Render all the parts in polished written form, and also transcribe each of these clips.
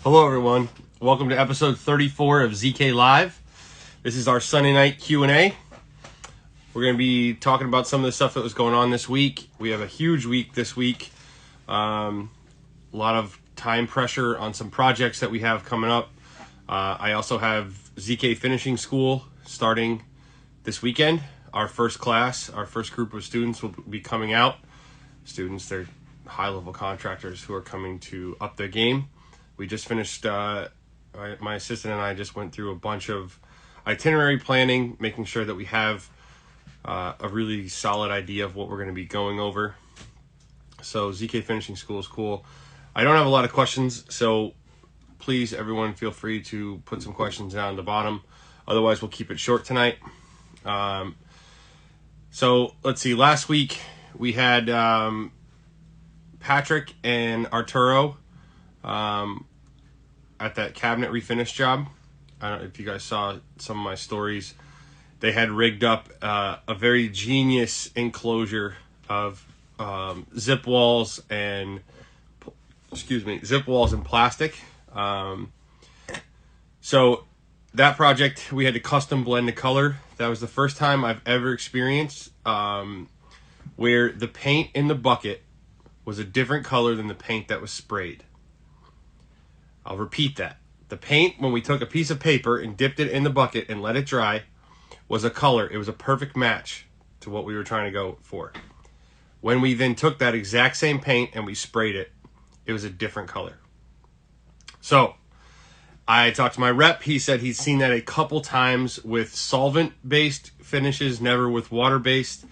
Hello, everyone. Welcome to episode 34 of ZK Live. This is our Sunday night Q&A. We're going to be talking about some of the stuff that was going on this week. We have a huge week this week. A lot of time pressure on some projects that we have coming up. I also have ZK Finishing School starting this weekend. Our first class, our first group of students will be coming out. Students, they're high-level contractors who are coming to up their game. We just finished, my assistant and I just went through a bunch of itinerary planning, making sure that we have a really solid idea of what we're going to be going over. So ZK Finishing School is cool. I don't have a lot of questions, so please, everyone, feel free to put some questions down at the bottom. Otherwise, we'll keep it short tonight. So let's see. Last week we had Patrick and Arturo at that cabinet refinish job. I don't know if you guys saw some of my stories. They had rigged up a very genius enclosure of zip walls and plastic. So that project, we had to custom blend the color. That was the first time I've ever experienced where the paint in the bucket was a different color than the paint that was sprayed. I'll repeat that. The paint, when we took a piece of paper and dipped it in the bucket and let it dry, was a color. It was a perfect match to what we were trying to go for. When we then took that exact same paint and we sprayed it, it was a different color. So I talked to my rep. He said he's seen that a couple times with solvent-based finishes, never with water-based.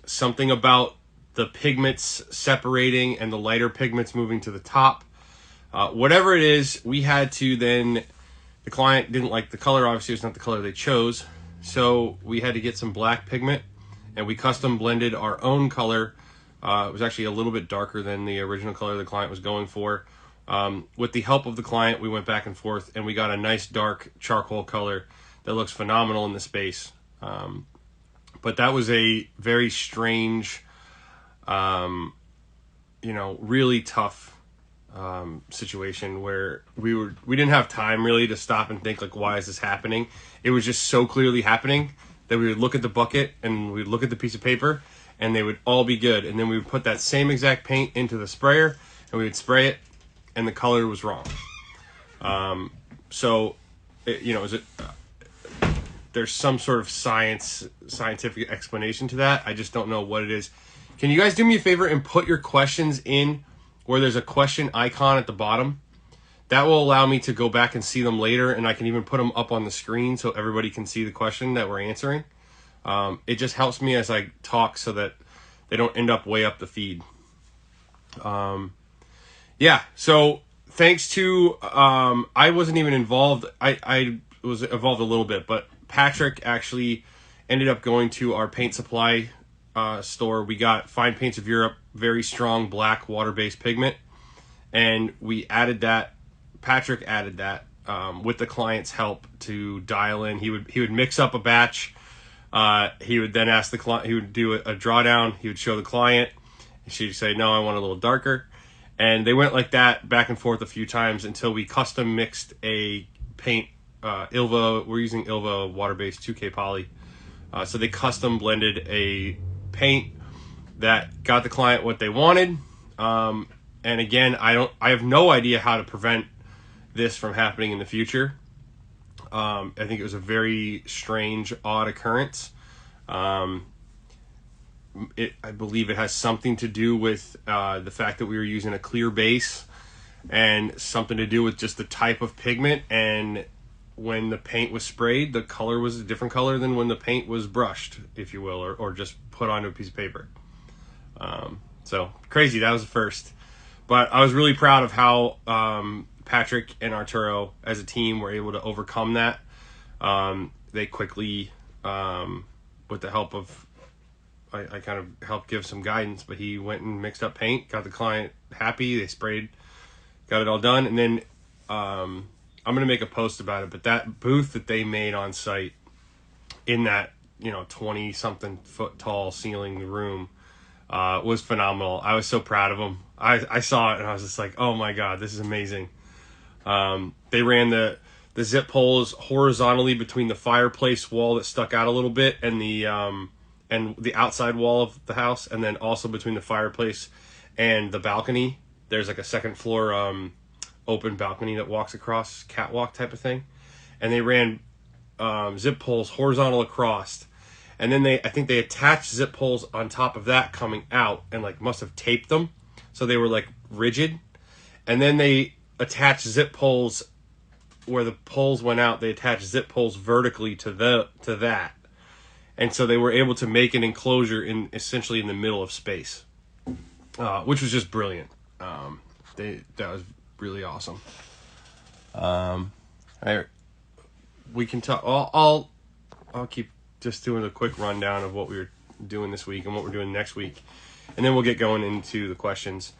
Something about the pigments separating and the lighter pigments moving to the top. Whatever it is, we had to then, the client didn't like the color. Obviously, it's not the color they chose. So we had to get some black pigment, and we custom blended our own color. It was actually a little bit darker than the original color the client was going for. With the help of the client, we went back and forth, and we got a nice dark charcoal color that looks phenomenal in the space. But that was a very strange, really tough situation where we didn't have time really to stop and think, like, why is this happening? It was just so clearly happening that we would look at the bucket and we'd look at the piece of paper and they would all be good. And then we would put that same exact paint into the sprayer and we would spray it and the color was wrong. There's some sort of scientific explanation to that. I just don't know what it is. Can you guys do me a favor and put your questions in where there's a question icon at the bottom? That will allow me to go back and see them later, and I can even put them up on the screen so everybody can see the question that we're answering. It just helps me as I talk so that they don't end up way up the feed. So thanks to, I wasn't even involved. I was involved a little bit, but Patrick actually ended up going to our paint supply store. We got Fine Paints of Europe, very strong black water-based pigment, and we added that. Patrick added that with the client's help to dial in. He would mix up a batch. He would then ask the client. He would do a drawdown. He would show the client. She'd say, "No, I want a little darker," and they went like that back and forth a few times until we custom mixed a paint. Ilva. We're using Ilva water-based 2K poly. So they custom blended a paint that got the client what they wanted. And again, I have no idea how to prevent this from happening in the future. I think it was a very strange, odd occurrence. I believe it has something to do with the fact that we were using a clear base and something to do with just the type of pigment. And when the paint was sprayed, the color was a different color than when the paint was brushed, if you will, or just put onto a piece of paper. So crazy. That was the first. But I was really proud of how Patrick and Arturo as a team were able to overcome that. They quickly, with the help of, I kind of helped give some guidance, but he went and mixed up paint, got the client happy, they sprayed, got it all done. And then I'm going to make a post about it, but that booth that they made on site in that, 20 something foot tall ceiling room was phenomenal. I was so proud of them. I saw it and I was just like, oh my God, this is amazing. They ran the zip poles horizontally between the fireplace wall that stuck out a little bit and the outside wall of the house, and then also between the fireplace and the balcony. There's like a second floor open balcony that walks across, catwalk type of thing. And they ran zip poles horizontal across. And then I think they attached zip poles on top of that coming out and like must have taped them. So they were like rigid. And then they attached zip poles where the poles went out. They attached zip poles vertically to that. And so they were able to make an enclosure essentially in the middle of space, which was just brilliant. That was really awesome. We can talk. I'll keep just doing a quick rundown of what we were doing this week and what we're doing next week, and then we'll get going into the questions.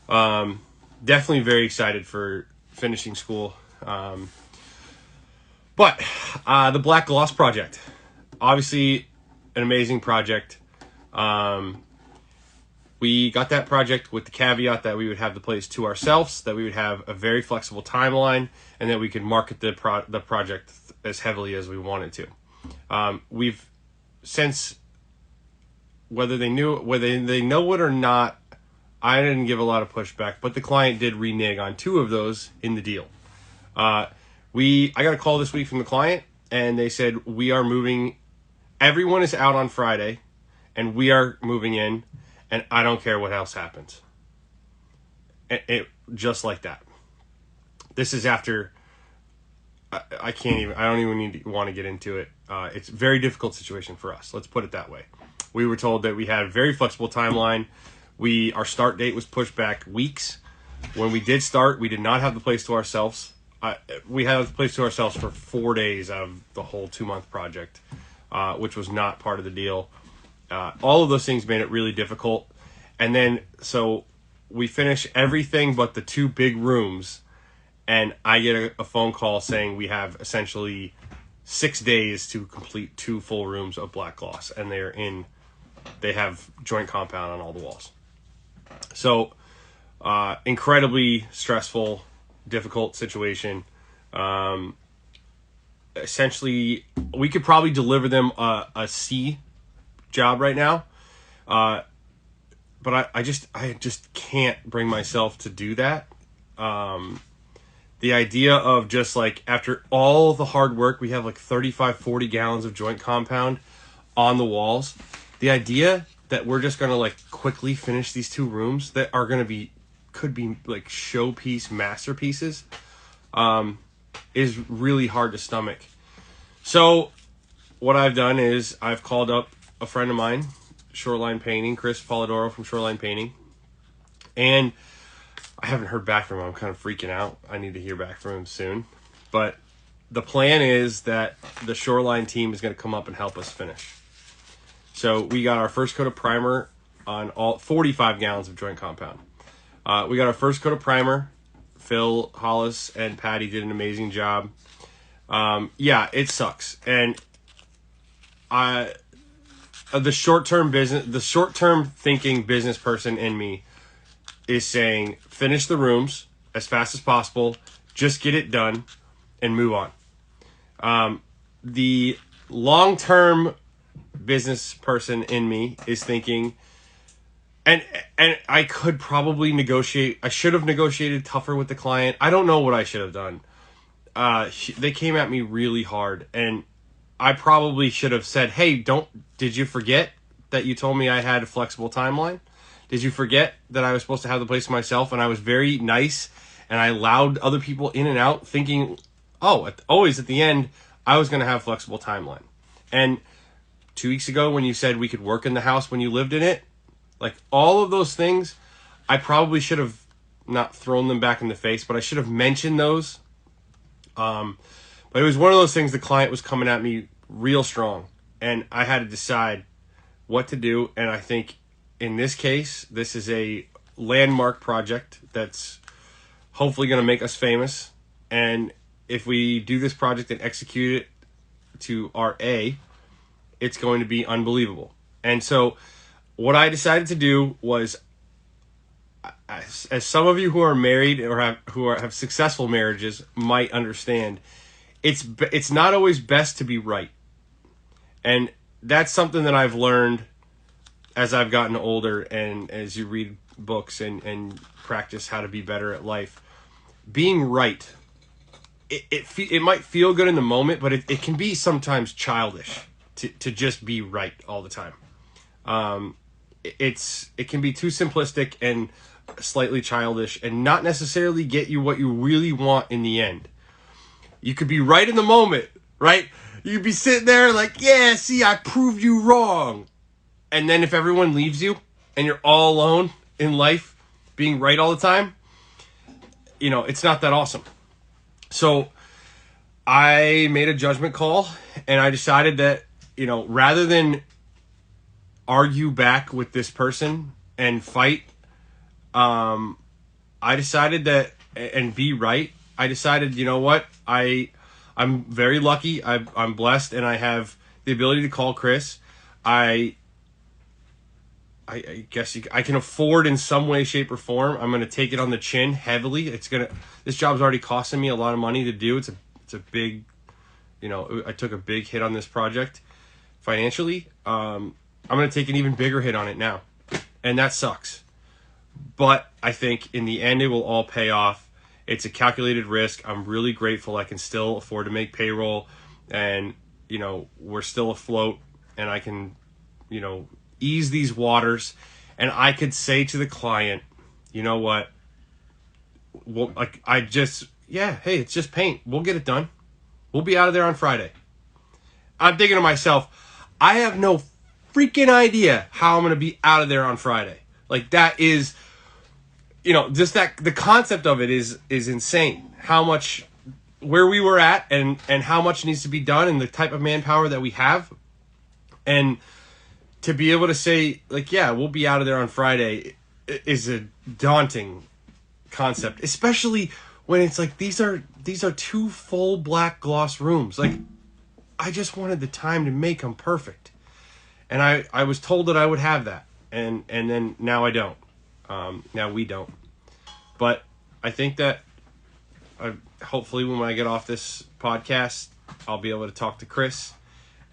Definitely very excited for finishing school. But the Black Gloss project, obviously an amazing project. We got that project with the caveat that we would have the place to ourselves, that we would have a very flexible timeline, and that we could market the project as heavily as we wanted to. We've since, whether they know it or not, I didn't give a lot of pushback, but the client did renege on 2 of those in the deal. I got a call this week from the client, and they said, we are moving, everyone is out on Friday, and we are moving in, and I don't care what else happens. It just like that. This is after, I don't even want to get into it. It's a very difficult situation for us. Let's put it that way. We were told that we had a very flexible timeline. Our start date was pushed back weeks. When we did start, we did not have the place to ourselves. We had the place to ourselves for 4 days out of the whole 2-month project, which was not part of the deal. All of those things made it really difficult. And then, so we finish everything but the 2 big rooms, and I get a phone call saying we have essentially 6 days to complete 2 full rooms of black gloss, and they have joint compound on all the walls. So, incredibly stressful, difficult situation. Essentially, we could probably deliver them a C job right now, but I just can't bring myself to do that. The idea of just like, after all the hard work, we have like 40 gallons of joint compound on the walls. The idea that we're just gonna like quickly finish these 2 rooms that are gonna could be like showpiece masterpieces, is really hard to stomach. So what I've done is I've called up a friend of mine, Shoreline Painting, Chris Polidoro from Shoreline Painting, and I haven't heard back from him. I'm kind of freaking out. I need to hear back from him soon. But the plan is that the Shoreline team is going to come up and help us finish. So we got our first coat of primer on all 45 gallons of joint compound. We got our first coat of primer. Phil Hollis and Patty did an amazing job. Yeah, it sucks. And the short-term thinking business person in me is saying, finish the rooms as fast as possible, just get it done, and move on. The long-term business person in me is thinking, and I could probably negotiate. I should have negotiated tougher with the client. I don't know what I should have done. They came at me really hard, and I probably should have said, hey, did you forget that you told me I had a flexible timeline? Did you forget that I was supposed to have the place to myself? And I was very nice, and I allowed other people in and out, thinking, always at the end, I was going to have a flexible timeline. And 2 weeks ago, when you said we could work in the house when you lived in it, like all of those things, I probably should have not thrown them back in the face, but I should have mentioned those. But it was one of those things, the client was coming at me real strong, and I had to decide what to do. And I think in this case, this is a landmark project that's hopefully going to make us famous. And if we do this project and execute it to our A, it's going to be unbelievable. And so what I decided to do was, as some of you who are married or have successful marriages might understand, it's not always best to be right. And that's something that I've learned as I've gotten older and as you read books and practice how to be better at life. Being right, it might feel good in the moment, but it can be sometimes childish to just be right all the time. It can be too simplistic and slightly childish and not necessarily get you what you really want in the end. You could be right in the moment, right? You'd be sitting there like, yeah, see, I proved you wrong. And then if everyone leaves you and you're all alone in life, being right all the time, it's not that awesome. So I made a judgment call and I decided that, rather than argue back with this person and fight, I decided that, and be right, I decided, you know what, I'm very lucky, I'm blessed, and I have the ability to call Chris. I guess I can afford in some way, shape, or form. I'm going to take it on the chin heavily. This job's already costing me a lot of money to do. It's a big, I took a big hit on this project financially. I'm going to take an even bigger hit on it now, and that sucks. But I think in the end, it will all pay off. It's a calculated risk. I'm really grateful I can still afford to make payroll, and, we're still afloat, and I can, ease these waters, and I could say to the client, you know what, well, hey, it's just paint. We'll get it done. We'll be out of there on Friday. I'm thinking to myself, I have no freaking idea how I'm going to be out of there on Friday. Like, that is, just the concept of it is insane. How much, where we were at and how much needs to be done and the type of manpower that we have. And to be able to say, like, yeah, we'll be out of there on Friday is a daunting concept, especially when it's like these are 2 full black gloss rooms. Like, I just wanted the time to make them perfect, and I was told that I would have that, and then now I don't. Now we don't. But I think that hopefully when I get off this podcast, I'll be able to talk to Chris,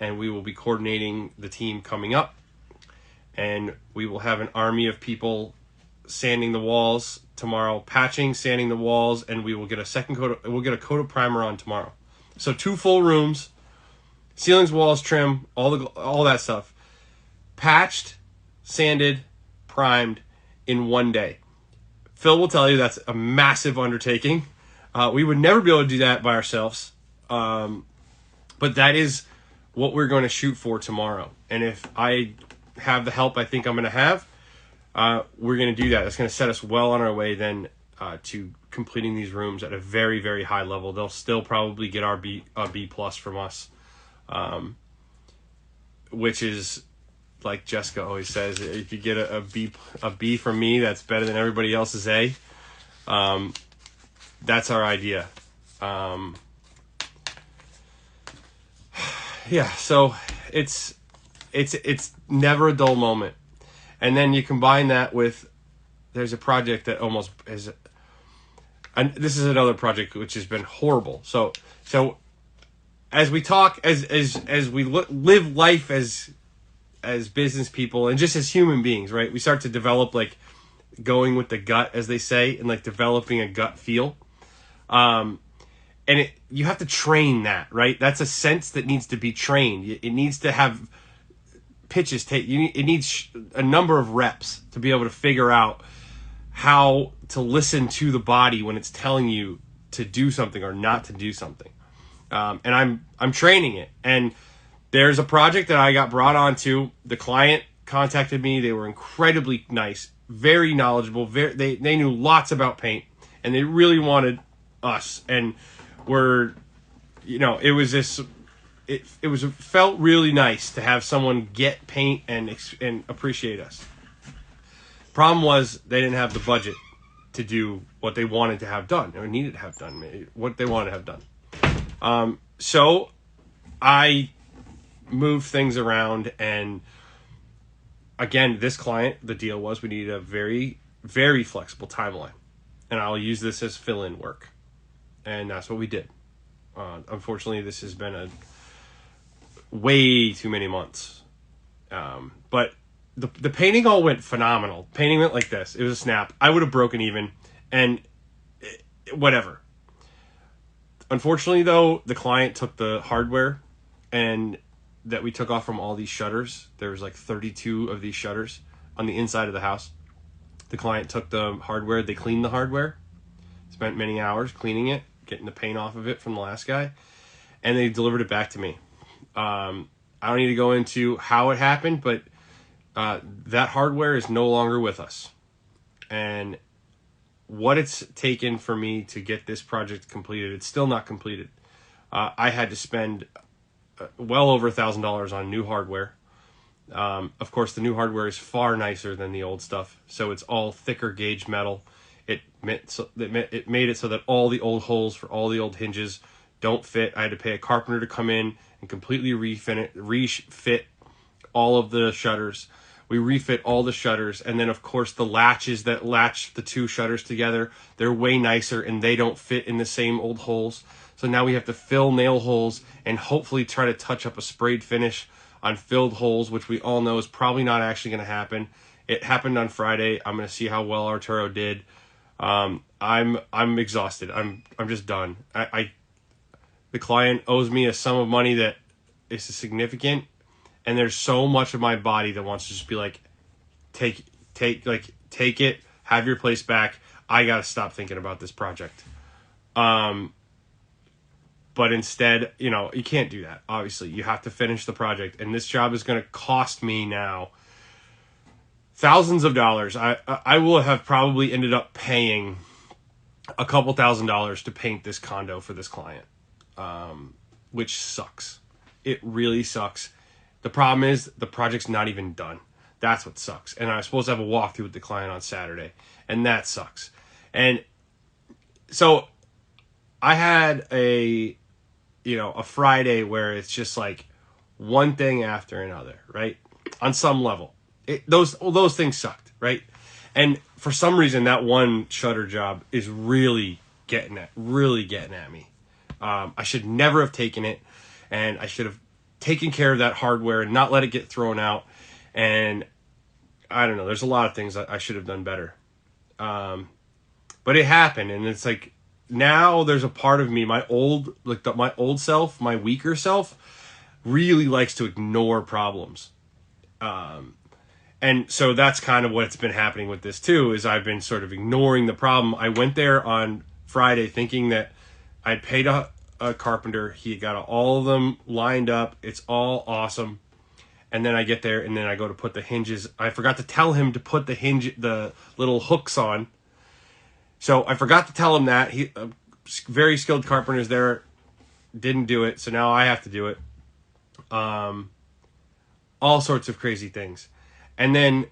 and we will be coordinating the team coming up. And we will have an army of people sanding the walls tomorrow, patching, sanding the walls, and we will get we'll get a coat of primer on tomorrow. So 2 full rooms, ceilings, walls, trim, all that stuff. Patched, sanded, primed in one day. Phil will tell you that's a massive undertaking. We would never be able to do that by ourselves. But that is what we're going to shoot for tomorrow. And if I have the help I think I'm going to have, we're going to do that. That's going to set us well on our way then to completing these rooms at a very, very high level. They'll still probably get a B plus from us, which is, like Jessica always says, if you get a B from me, that's better than everybody else's A. That's our idea. Yeah, so it's never a dull moment. And then you combine that with, there's a project that almost is, and this is another project which has been horrible. So as we talk, as we live life as business people and just as human beings, right? We start to develop, like, going with the gut, as they say, and like developing a gut feel. And you have to train that, right? That's a sense that needs to be trained. It needs to have pitches. It needs a number of reps to be able to figure out how to listen to the body when it's telling you to do something or not to do something. And I'm training it. And there's a project that I got brought onto. The client contacted me. They were incredibly nice, very knowledgeable. They knew lots about paint, and they really wanted us. And it was this. It felt really nice to have someone get paint and appreciate us. Problem was they didn't have the budget to do what they wanted to have done or needed to have done, what they wanted to have done. So I moved things around, and again, this client, the deal was we needed a very, very flexible timeline, and I'll use this as fill-in work. And that's what we did. Unfortunately, this has been a way too many months. But the painting all went phenomenal. Painting went like this. It was a snap. I would have broken even, and whatever. Unfortunately, though, the client took the hardware and that we took off from all these shutters. There was like 32 of these shutters on the inside of the house. The client took the hardware. They cleaned the hardware. Spent many hours cleaning it, getting the paint off of it from the last guy, and they delivered it back to me. I don't need to go into how it happened, but that hardware is no longer with us. And what it's taken for me to get this project completed, it's still not completed. I had to spend well over $1,000 on new hardware. Of course, the new hardware is far nicer than the old stuff, so it's all thicker gauge metal. It made it so that all the old holes for all the old hinges don't fit. I had to pay a carpenter to come in and completely refit all of the shutters. We refit all the shutters, and then of course the latches that latch the two shutters together, they're way nicer and they don't fit in the same old holes. So now we have to fill nail holes and hopefully try to touch up a sprayed finish on filled holes, which we all know is probably not actually going to happen. It happened on Friday. I'm going to see how well Arturo did. I'm exhausted. I'm just done. The client owes me a sum of money that is significant, and there's so much of my body that wants to just be like, take it, have your place back. I got to stop thinking about this project. But instead, you can't do that. Obviously, you have to finish the project, and this job is going to cost me now thousands of dollars. I will have probably ended up paying a couple $1,000s to paint this condo for this client, which sucks. It really sucks. The problem is the project's not even done. That's what sucks. And I was supposed to have a walkthrough with the client on Saturday, and that sucks. And so I had a Friday where it's just like one thing after another, right? On some level. Those things sucked, right? And for some reason, that one shutter job is really getting at me. I should never have taken it, and I should have taken care of that hardware and not let it get thrown out. And I don't know. There's a lot of things I should have done better. But it happened, and it's like now there's a part of me, my old self, my weaker self, really likes to ignore problems. And so that's kind of what's been happening with this too, is I've been sort of ignoring the problem. I went there on Friday thinking that I'd paid a carpenter. He got all of them lined up. It's all awesome. And then I get there, and then I go to put the hinges. I forgot to tell him to put the little hooks on. So I forgot to tell him that. He, very skilled carpenters there, didn't do it. So now I have to do it. All sorts of crazy things. And then